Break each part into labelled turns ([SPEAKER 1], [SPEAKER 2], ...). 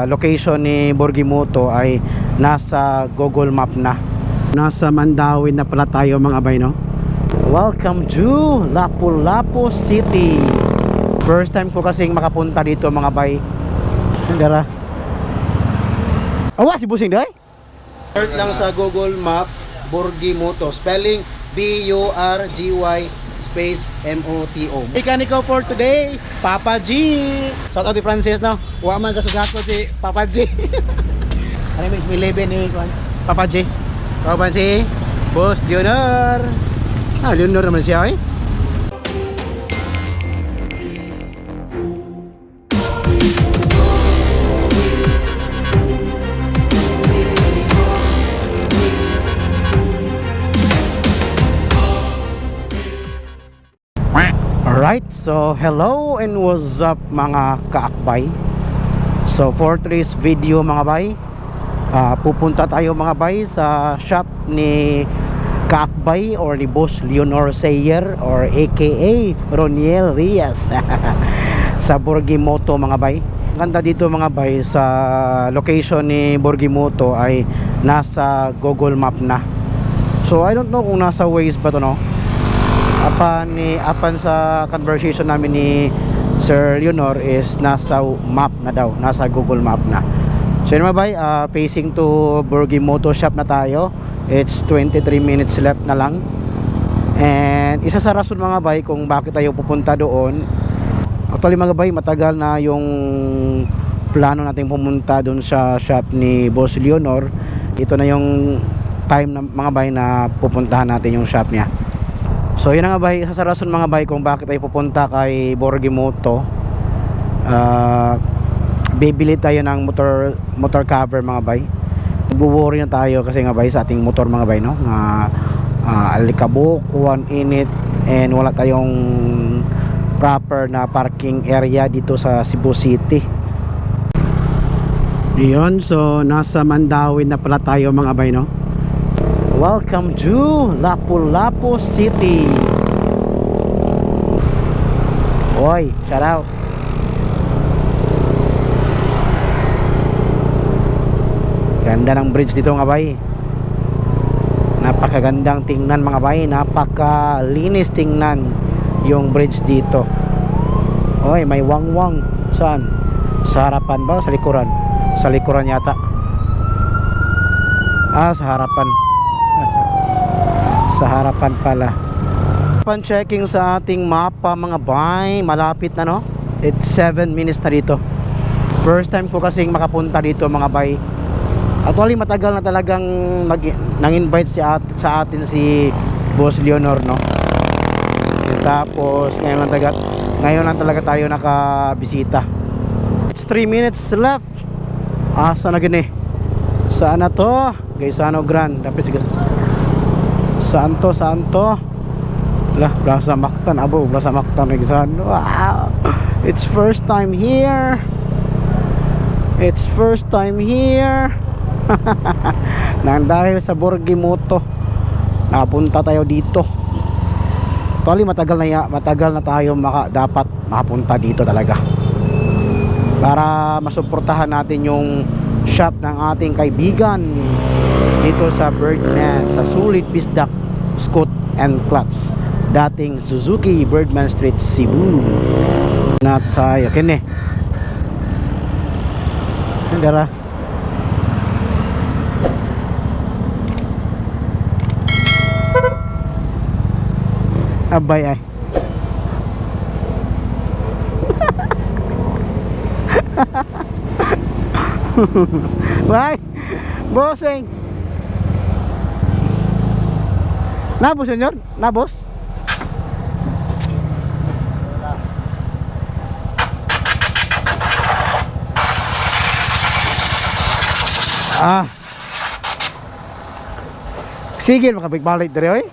[SPEAKER 1] Location ni Burgimoto ay nasa Google Map na. Nasa Mandaue na pala tayo mga bay, no? Welcome to Lapu-Lapu City. First time ko kasing makapunta dito mga bay. Andara. Awa si Busing day. Search lang sa Google Map Burgimoto, spelling B-U-R-G-Y space M-O-T-O. Mechanical for today, Papa G. Shout out to Francis, no? Huwag man kasugato si Papa G. Ano yung Milebe ni Papa G? Kawan si Boss Leonor. Leonor naman siya, eh. Alright, so hello and what's up mga kaakbay. So for today's video mga bay, pupunta tayo mga bay sa shop ni kaakbay or ni Boss Leonor Sayer or aka Roniel Rias sa Burgimoto mga bay. Ganda dito mga bay, sa location ni Burgimoto ay nasa Google Map na. So I don't know kung nasa Waze ba to, no? Apan sa conversation namin ni Sir Leonor is nasa map na daw, nasa Google Map na. So yun mga bay, facing to Burgimoto shop na tayo. It's 23 minutes left na lang. And isa sa rason mga bay kung bakit tayo pupunta doon, actually mga bay, matagal na yung plano natin pumunta doon sa shop ni Boss Leonor. Ito na yung time na mga bay na pupuntahan natin yung shop niya. So yun nga bay, isa sa rason mga bay kung bakit tayo pupunta kay Burgimoto. Bibili tayo ng motor cover mga bay. Nagwo-worry na tayo kasi nga bay sa ating motor mga bay, no? Alikabok, one init, and wala tayong proper na parking area dito sa Cebu City. Yun, so nasa Mandaue na pala tayo mga bay, no? Welcome to Lapu-Lapu City. Oy, shout out. Ganda ng bridge dito mga bay. Napakagandang tingnan mga bay. Napakalinis tingnan yung bridge dito. Oy, may wangwang. Saan? Sa harapan ba? Sa likuran? Sa likuran yata. Sa harapan. Sa harapan pala. Upon checking sa ating mapa mga bay, malapit na, no? It's 7 minutes na dito. First time ko kasing makapunta dito mga bay. Actually matagal na talagang nang-invite sa atin si Boss Leonor, no? Tapos ngayon lang talaga tayo nakabisita. It's 3 minutes left. Asa na gini? Saan na to? Gaisano Grand. Dapat sige. Saan to? Lah, Plaza Mactan. Abo, Plaza Mactan. Wow. It's first time here. It's first time here. Nang dahil sa Burgimoto, napunta tayo dito. Actually, matagal na tayo dapat makapunta dito talaga. Para masuportahan natin yung shop ng ating kaibigan dito sa Birdman, sa Sulit Bisdak Scoot and Clutch, dating Suzuki Birdman Street, Cebu. Na tayo kene andara. Abay ay Bye Bossing. Nabos yun yun? Nabos? Sige, makabalik dari oy.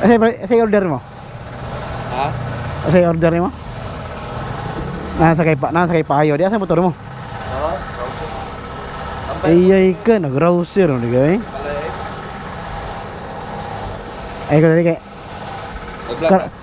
[SPEAKER 1] Asa order mo? Ha? Asa order mo? Nasa kay payo. Di asa motor mo? Ay ka, nag-rouser no digay. Ay ko dali kay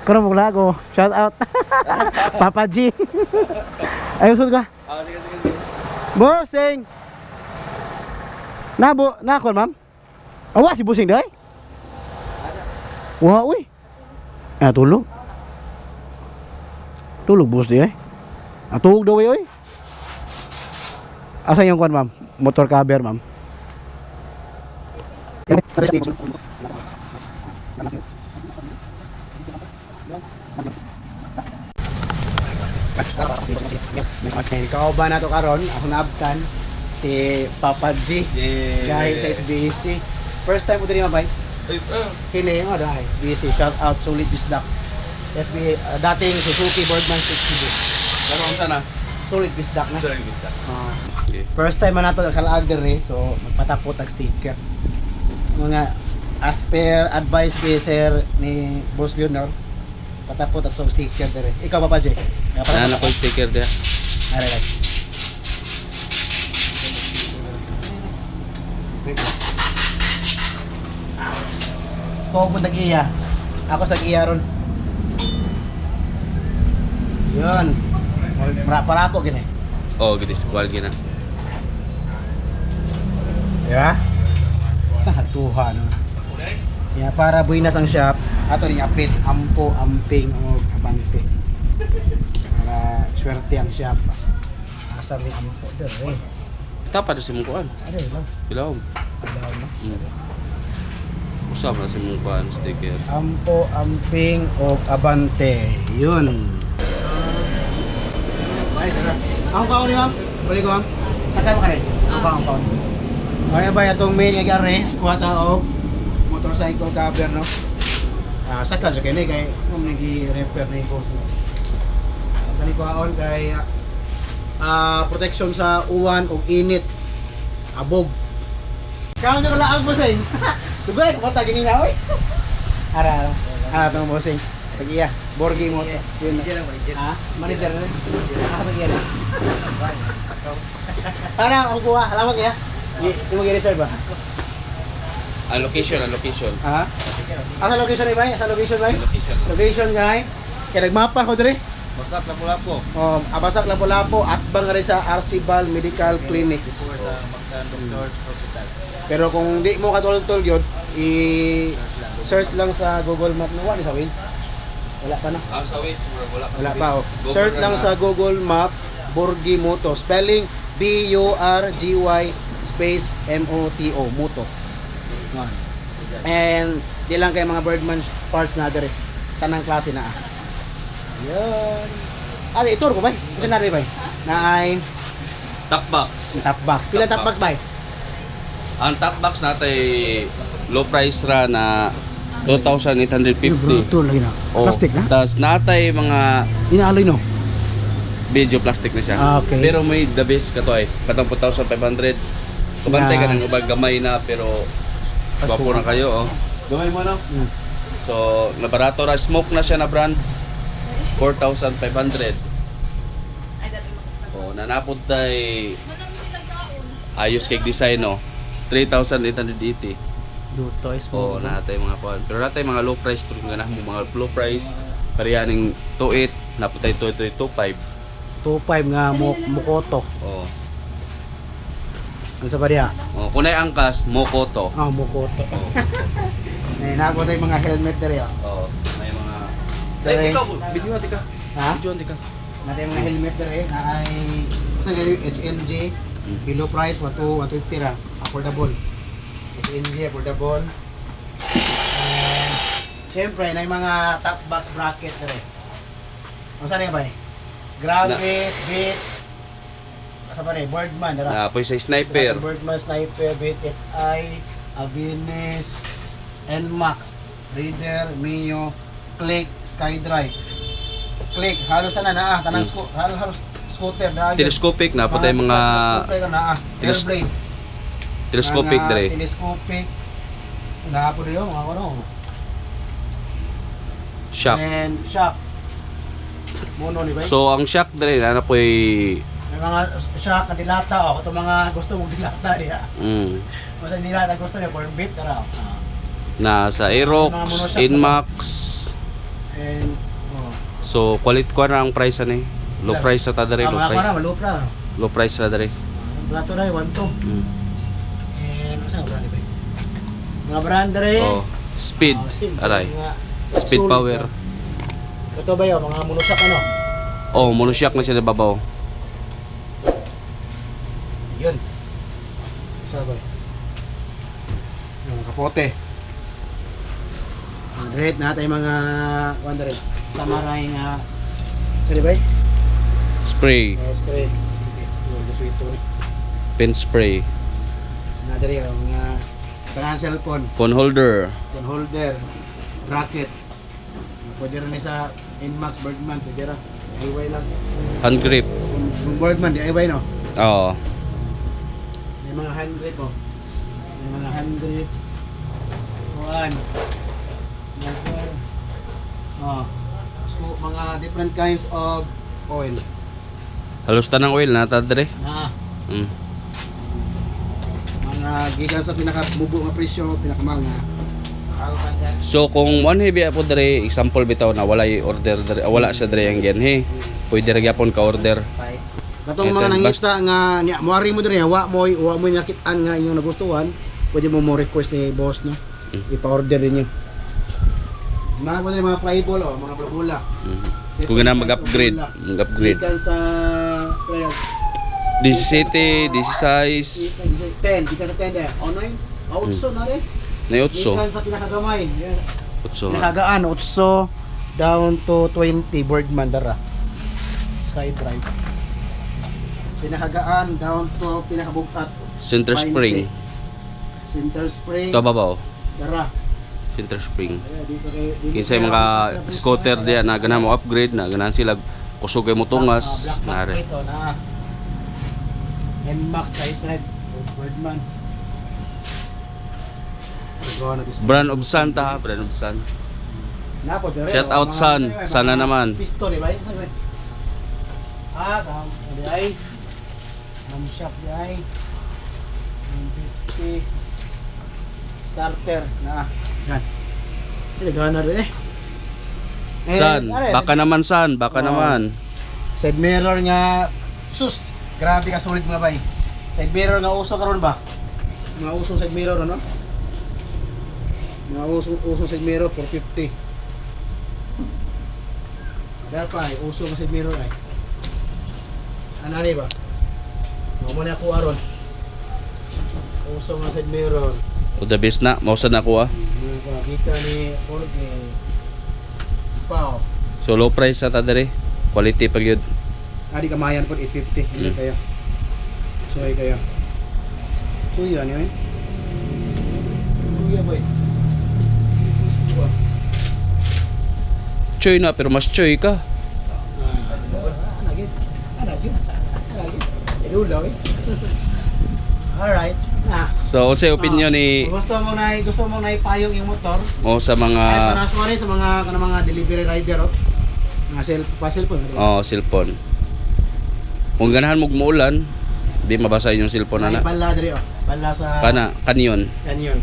[SPEAKER 1] Karon mo ko. Shout out. Papa G. Ay usod ka.
[SPEAKER 2] Sige.
[SPEAKER 1] Bossing. Na kon ma'am. Awa si Bossing day. Wah, uy. Tulog. Tulog boss di ay. Tulog daw oy. Asa yung kon ma'am? Motor cover ma'am. Okay, kauban na to karon. Ako naabtan si Papa G. Guys sa SBC. First time mo din mabay. Kini mo dai SBC. Shout out Solid Bisdak. SB dating Suzuki Birdman 60.
[SPEAKER 2] Pero ang sana?
[SPEAKER 1] Solid Bisdak na.
[SPEAKER 2] Solid Bisdak.
[SPEAKER 1] Okay. First time man nato nakalag diri, so magpatapot ang sticker. Mga as per advice ni sir ni Boss Leonor, patapot ang sticker diri. Ikaw Papa J.
[SPEAKER 2] Nana ko sticker dia.
[SPEAKER 1] Are right. Kung mo nag-iya. Ako sa nag-iya ron. Yun. Para ako gini.
[SPEAKER 2] Oh, gidis kwal gina.
[SPEAKER 1] Diba? Tuhan. Ya, para buinas ang shop. Ato ni apit, ampo, amping, o abante. Para swerte ang shop. Asar ni ampo. Dere.
[SPEAKER 2] Tapa si mong kuan.
[SPEAKER 1] Are lang.
[SPEAKER 2] Bilawom.
[SPEAKER 1] Adaw na.
[SPEAKER 2] Usap na si mong kuan sticker.
[SPEAKER 1] Ampo, amping, o abante. Yun. Ay, tara. Ang kaon ni ma'am. Balik ko ma'am. Sakay mo kanin. Ang kaon. Kaya ba itong main nga gari, kuha ta og motorcycle cover no. Sakal sa kini kay kung nagi-repair ni boss no. Kani kuhaon kay protection sa uwan ug init. Abog. Kaon nyo laag bossing. Dugay ko ta gini nga oy. Ara. Tong bossing. Pagiya, Borgi mo. Manager lang, manager. Manager na. Pagiya na. Para ako kuha, alam mo kaya? Yung mag-reserve ba?
[SPEAKER 2] Location.
[SPEAKER 1] Asa location ni bay? Asa location bay?
[SPEAKER 2] Location.
[SPEAKER 1] Location guys. Kaya nagmapa ko dire.
[SPEAKER 2] Basak Lapu-Lapu.
[SPEAKER 1] Abasak Lapu-Lapu at bang rin sa Arcibal Medical Clinic.
[SPEAKER 2] Before sa Magdan Doctors Hospital.
[SPEAKER 1] Pero kung di mo katulog-tulog yun, i-search lang sa Google Map. Wala sa Waze. Wala pa na.
[SPEAKER 2] Sa Waze, wala pa
[SPEAKER 1] Wala
[SPEAKER 2] sa
[SPEAKER 1] pa.
[SPEAKER 2] Waze.
[SPEAKER 1] Search lang sa Google Map, Borgi Moto. Spelling B-U-R-G-Y space M-O-T-O. Moto. And di lang kay mga Birdman parts na dire. Tanang klase na. Yan. Ito ko bay. Kasi na rin bay. Na ay
[SPEAKER 2] Top box.
[SPEAKER 1] top box. Pila top box bay?
[SPEAKER 2] Ang top box natay low price ra na 2,850.
[SPEAKER 1] Ito lagi na. Plastic na?
[SPEAKER 2] Tapos natay mga
[SPEAKER 1] Inaaloy no?
[SPEAKER 2] video plastic na siya.
[SPEAKER 1] Okay.
[SPEAKER 2] Pero may the best ka to ay. Patang 4,500. Kabantay ka ng ubag gamay na pero bapo na kayo oh. Gamay mo no? So, nabarato ra smoke na siya na brand. 4,500. Oh, nanapod tay ayos cake design no. 3,880.
[SPEAKER 1] Duto is
[SPEAKER 2] Oh, natay mga kuan. Pero natay mga low price pero nga mo mga low price pariyaning 28 naputay 25.
[SPEAKER 1] 2.5 nga Mukoto.
[SPEAKER 2] Oh.
[SPEAKER 1] Ano sa bariya?
[SPEAKER 2] Oh, kunay angkas Mokoto.
[SPEAKER 1] Mukoto.
[SPEAKER 2] Oh.
[SPEAKER 1] Eh, nako tay mga helmet dere.
[SPEAKER 2] Oh, may mga
[SPEAKER 1] Dere.
[SPEAKER 2] Ay, ikaw, video ati ka.
[SPEAKER 1] Ha?
[SPEAKER 2] Video ati ka.
[SPEAKER 1] Natay mga helmet dere na ay sa HNJ below price 150 ra. Affordable. HNJ affordable. And syempre na mga top box bracket dere. Ano sa ba? Gravis, beat. Asa ba rin? Birdman, dara.
[SPEAKER 2] Na poy sa sniper.
[SPEAKER 1] Birdman, Sniper, Beat, FI, Avines, NMAX, Reader, Mio, Click, SkyDrive. Click, halos na tanang halos scooter na.
[SPEAKER 2] Telescopic na putay mga
[SPEAKER 1] scooter na Airblade.
[SPEAKER 2] telescopic dire.
[SPEAKER 1] Telescopic. Na po rin mga ano.
[SPEAKER 2] Shock.
[SPEAKER 1] And shock. Mono ni ba?
[SPEAKER 2] So ang shock dire na poy
[SPEAKER 1] May mga shock na dilata o ito mga gusto mong dilata niya. Basta gusto niya for beat tara.
[SPEAKER 2] na sa Aerox, Inmax,
[SPEAKER 1] And
[SPEAKER 2] So quality ko na ang price ani. Low price sa tadari, low
[SPEAKER 1] mga
[SPEAKER 2] price.
[SPEAKER 1] para malupra.
[SPEAKER 2] Low price sa tadari.
[SPEAKER 1] Plato na 1 to.
[SPEAKER 2] Mm.
[SPEAKER 1] And ano sa brand ba? Mga brand rin.
[SPEAKER 2] Oh, speed. Aray. Speed power.
[SPEAKER 1] Ito ba 'yo mga munusak ano?
[SPEAKER 2] Oh, monoshock na siya na babaw.
[SPEAKER 1] Yun. Sabay. Yung kapote. Red na tayo mga wonder red. Samaray nga. Sorry ba?
[SPEAKER 2] Spray.
[SPEAKER 1] Spray. Yung gusto ito.
[SPEAKER 2] Pen spray.
[SPEAKER 1] Nadari yung mga kanang cellphone,
[SPEAKER 2] Phone holder.
[SPEAKER 1] phone holder, bracket. Pwede rin sa Inmax Birdman, pwede rin. DIY lang.
[SPEAKER 2] Hand grip.
[SPEAKER 1] Yung Birdman, DIY no?
[SPEAKER 2] Oh.
[SPEAKER 1] May mga hand grip oh. May mga hand grip. Kuhaan. Oh. So, mga different kinds of oil.
[SPEAKER 2] Halos tanang oil na tadari.
[SPEAKER 1] Na
[SPEAKER 2] Mm.
[SPEAKER 1] mga gikan sa pinakabubo nga presyo, pinakamahal nga.
[SPEAKER 2] So kung one heavy po dere example bitaw na wala order dere, wala sa dere ang gen he. Pwede ra gyapon ka order.
[SPEAKER 1] Katong mga
[SPEAKER 2] Ito,
[SPEAKER 1] nangista nga niya moari mo diri wa mo nakit-an nga inyong nagustuhan, pwede mo request ni boss no. Ipa-order niyo. Mga mo mga playable o mga blabula.
[SPEAKER 2] Kung gana mag-upgrade, mag-upgrade.
[SPEAKER 1] Gikan sa players
[SPEAKER 2] 17, 16,
[SPEAKER 1] 10, gikan sa 10 o 9, 8 na rin.
[SPEAKER 2] na 8.
[SPEAKER 1] Gikan sa pinakagamay.
[SPEAKER 2] 8.
[SPEAKER 1] Pinakagaan 8 down to 20 Birdman dara. SkyDrive. Pinakagaan down to pinakabugat.
[SPEAKER 2] Center
[SPEAKER 1] 20.
[SPEAKER 2] spring.
[SPEAKER 1] Center spring.
[SPEAKER 2] Ito babaw.
[SPEAKER 1] Dara.
[SPEAKER 2] Center spring.
[SPEAKER 1] Dito kay
[SPEAKER 2] Kinsa mga scooter diya na gana mo upgrade na ganan sila kusog kay mo tungas
[SPEAKER 1] na
[SPEAKER 2] na
[SPEAKER 1] ito na. Nmax SkyDrive Birdman.
[SPEAKER 2] Brand of Sun ta, brand of Sun.
[SPEAKER 1] Napo dire.
[SPEAKER 2] Shout out, Sun. Sana naman.
[SPEAKER 1] Pisto di ba? Di ay. Shop di ay. 150 starter na. Yan. Gana rin eh.
[SPEAKER 2] Sun, baka naman Sun, baka naman.
[SPEAKER 1] Side mirror nga sus, grabe ka sulit mga bay. Side mirror nga uso karon ba? Mga usong side mirror ano? Mga usong side mirror 450. Dahil pa ay uso nga side mirror ay. Ano ni ba? Mo na ako aron. Uso nga side mirror.
[SPEAKER 2] O the best na, mausa na ko ah.
[SPEAKER 1] Kita ni Jorge. Pao.
[SPEAKER 2] So low price sa ta dere. Quality pag yun.
[SPEAKER 1] Adi kamayan po 850 hindi kaya. So ay kaya. So yan yun. Kuya boy.
[SPEAKER 2] Choy na pero mas choy ka.
[SPEAKER 1] Anagit. Ilulo eh. Alright.
[SPEAKER 2] So sa opinion ni
[SPEAKER 1] Gusto mo na ipayong yung motor.
[SPEAKER 2] mo sa
[SPEAKER 1] Ay
[SPEAKER 2] mga
[SPEAKER 1] para sa mga delivery rider oh. Mga cellphone.
[SPEAKER 2] cellphone. Kung ganahan mo muulan, di mabasa yung cellphone
[SPEAKER 1] Ay
[SPEAKER 2] na.
[SPEAKER 1] bala diri oh. Bala sa
[SPEAKER 2] Kanyon.
[SPEAKER 1] Canyon.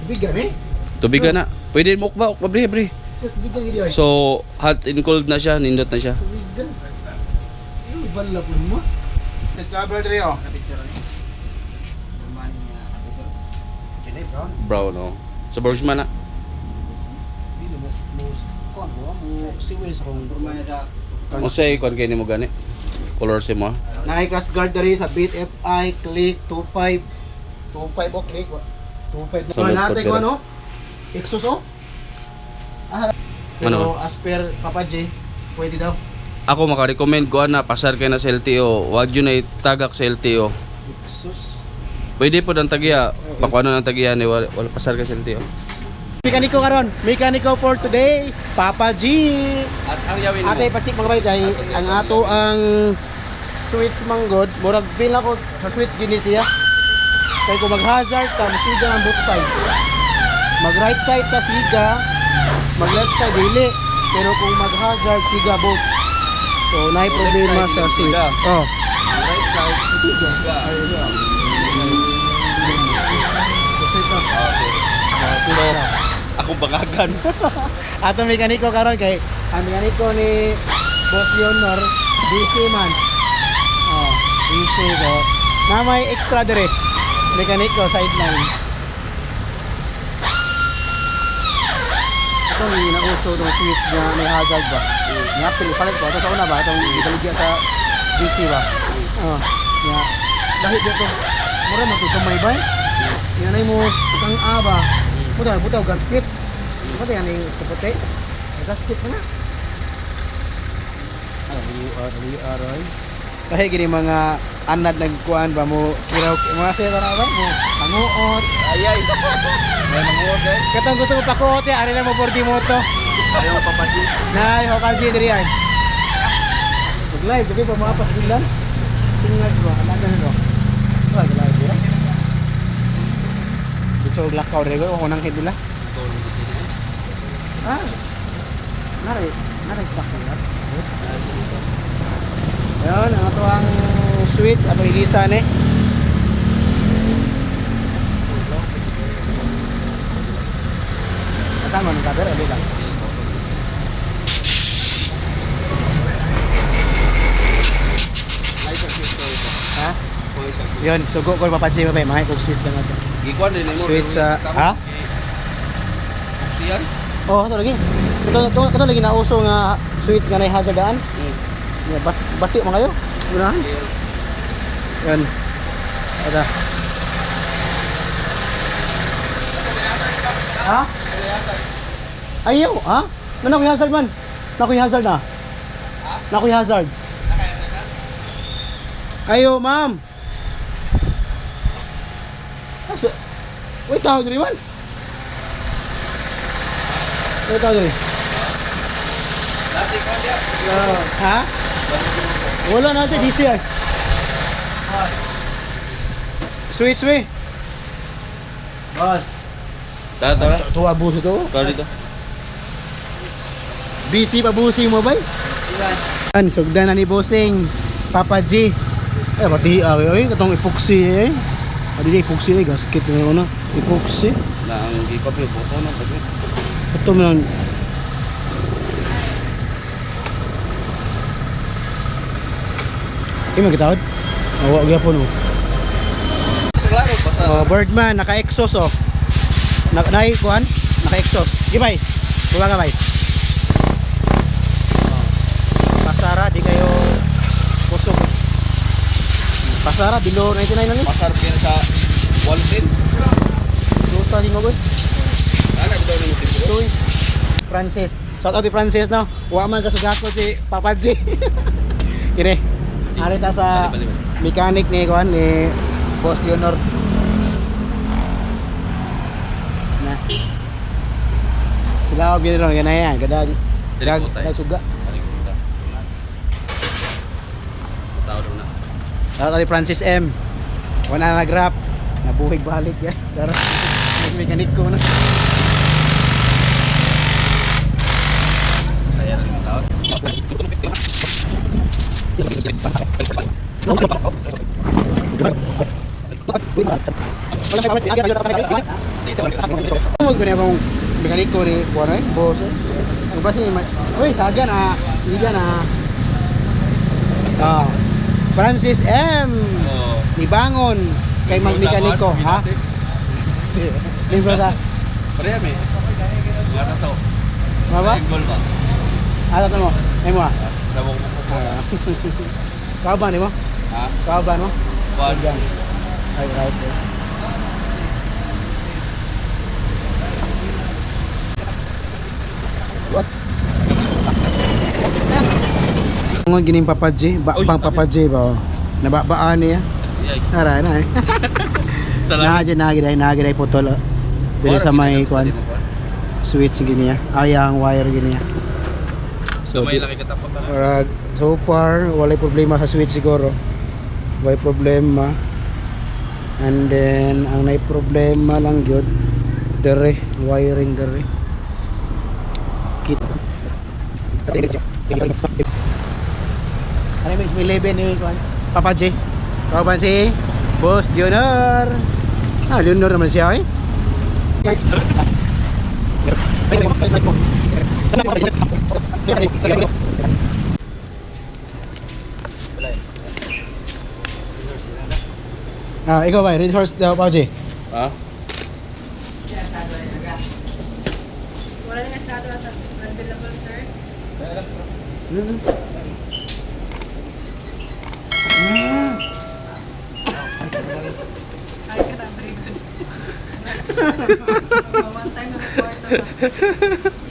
[SPEAKER 1] Bigan eh.
[SPEAKER 2] Tubigan na. Pwede mo ba? Bre.
[SPEAKER 1] Bigan gidi oy.
[SPEAKER 2] So hot and cold na siya, nindot na siya.
[SPEAKER 1] Bigan. Ay bala po mo. Cover diri oh. Picture ni. Mani niya. Kini brown.
[SPEAKER 2] Brown no. Sa Borgsman na.
[SPEAKER 1] Dili mo siwis kung mani da.
[SPEAKER 2] Kung say kon kay nimo gani. Color si mo.
[SPEAKER 1] Nike Crash Guard diri sa Beat FI Click 25 o Click 25
[SPEAKER 2] Sa
[SPEAKER 1] na
[SPEAKER 2] left
[SPEAKER 1] natin
[SPEAKER 2] foot
[SPEAKER 1] ko
[SPEAKER 2] ka
[SPEAKER 1] ano? Exos oh. Pero
[SPEAKER 2] Ano?
[SPEAKER 1] as per Papa J, pwede daw.
[SPEAKER 2] Ako maka-recommend ko na pasar kay na sa LTO. Wag yun ay tagak sa LTO.
[SPEAKER 1] Exos.
[SPEAKER 2] Pwede po ng tagiya. Pakuano ng tagiya ni wala pasar kay sa LTO.
[SPEAKER 1] Mekaniko karon, mekaniko for today, Papa G.
[SPEAKER 2] At ang yawin
[SPEAKER 1] Ate pachik mga bay kay ang ato ang switch manggod, murag feel ako sa switch gini siya. Kay kung mag-hazard ka, masiga ang both side. Mag-right side ka siga, mag-left side dili. Pero kung mag-hazard siga both. So naay problema sa switch. Oh.
[SPEAKER 2] right side.
[SPEAKER 1] Ayun.
[SPEAKER 2] So Akong bangagan.
[SPEAKER 1] Ato mekaniko karon kay ang mekaniko ni Boss Leonor DC man. Oh, DC ko. Na may extra dire. Mekaniko sideline. Ito yung nauso ng switch na may hazard ba? Nga palit ko. Ito sa una ba? Itong ibaligya sa DC ba? Oh, nga. Dahil dito, mura matutumay ba? Yan ay mo, itang aba. Puta, gasket. Puta yan yung kaputi. Gasket mo na. WR ay. Kahit gini mga anad nagkuhan ba mo kiraw mga sila na ba mo anuot
[SPEAKER 2] Ayay. May manguot eh.
[SPEAKER 1] katong gusto mo pakote ari na mo porti moto
[SPEAKER 2] Ayaw mo papadi.
[SPEAKER 1] na hokal si diri ay live gabi pa mga pas bilan tingnan ko anak na no wala live dira dito lakaw rego ko nang hidila ah nari stock na yan ang ato ang switch ato ilisan eh katangon ng kader ali lang ha yun sugo ko papansin mo ba mga kung switch lang ato
[SPEAKER 2] Gikuan din mo.
[SPEAKER 1] switch sa ha
[SPEAKER 2] Siyan?
[SPEAKER 1] oh ato lagi ito lagi na uso nga switch nga na hazardaan bati mo kayo unahan yan ada ha ayaw ha naku yung hazard man naku yung hazard na naku yung hazard ayaw ma'am wait tawag rin man wait tawag rin
[SPEAKER 2] Nasi ko dia.
[SPEAKER 1] ha wala natin DC ay switch we boss
[SPEAKER 2] Tara.
[SPEAKER 1] ito abuso to
[SPEAKER 2] Tara dito.
[SPEAKER 1] busy pa busy mo ba yan sugdan na ni bossing Papa G pati ay katong epoxy eh adi epoxy eh gasket na ano epoxy
[SPEAKER 2] Na ang gipap yung buto na pag.
[SPEAKER 1] ito man Ima gitawad? Awa gyapon oh.
[SPEAKER 2] Klaro basta.
[SPEAKER 1] Oh, Birdman naka-exhaust oh. Nai kuan, naka-exhaust. Gibay. Buwa ka bay. Oh. Pasara di kayo kusog. Pasara below 99 lang.
[SPEAKER 2] Pasar pin sa 110.
[SPEAKER 1] Duta di mo gud.
[SPEAKER 2] Ana bitaw ni mo tipo.
[SPEAKER 1] Uy. Francis. Shout out to Francis no. Wa man ka sugat ko si Papa G. Kini. Arita sa
[SPEAKER 2] Bali.
[SPEAKER 1] mechanic ni kuan ni Boss Leonor. Na. Sila og gidron yan yan, kada dag suga.
[SPEAKER 2] Tao daw na.
[SPEAKER 1] Shout out to Francis M. Wala na grab. Nabuhig balik ya. Pero mechanic ko na.
[SPEAKER 2] Saya rin tao.
[SPEAKER 1] Mo gani bang mekaniko ni kuan ay boss. Ang basi oy saga na liga na. Ah. Francis M.
[SPEAKER 2] Oh.
[SPEAKER 1] Ibangon kay magmekaniko ha. Limbro sa
[SPEAKER 2] Pareha me. Wala to.
[SPEAKER 1] Baba?
[SPEAKER 2] Gol ba?
[SPEAKER 1] Ano to mo? Ay mo ah.
[SPEAKER 2] Sabong mo.
[SPEAKER 1] Kaban mo?
[SPEAKER 2] Ha?
[SPEAKER 1] Kaban mo?
[SPEAKER 2] Kuan.
[SPEAKER 1] Diyan. Ay right. What? Ngon gining Papa J, bang Papa J ba? Nababaan niya.
[SPEAKER 2] Yay.
[SPEAKER 1] Ara na.
[SPEAKER 2] Salamat.
[SPEAKER 1] Nagi putol. Dili sa may kuan switch gini ya. Ayang wire gini ya.
[SPEAKER 2] So may laki katapot na.
[SPEAKER 1] So far wala problema sa switch siguro. Wala problema. And then ang nay problema lang gyud dere wiring dere. Kit. Ano may 11 ni kuan? Papa J. Kawan si Boss Leonor. Ah, Leonor naman siya eh. Ikaw ba? Red horse daw, Pauji?
[SPEAKER 2] Ha?
[SPEAKER 3] Wala na estado at available, sir. Ay ka na, very good. One time na kwarto na.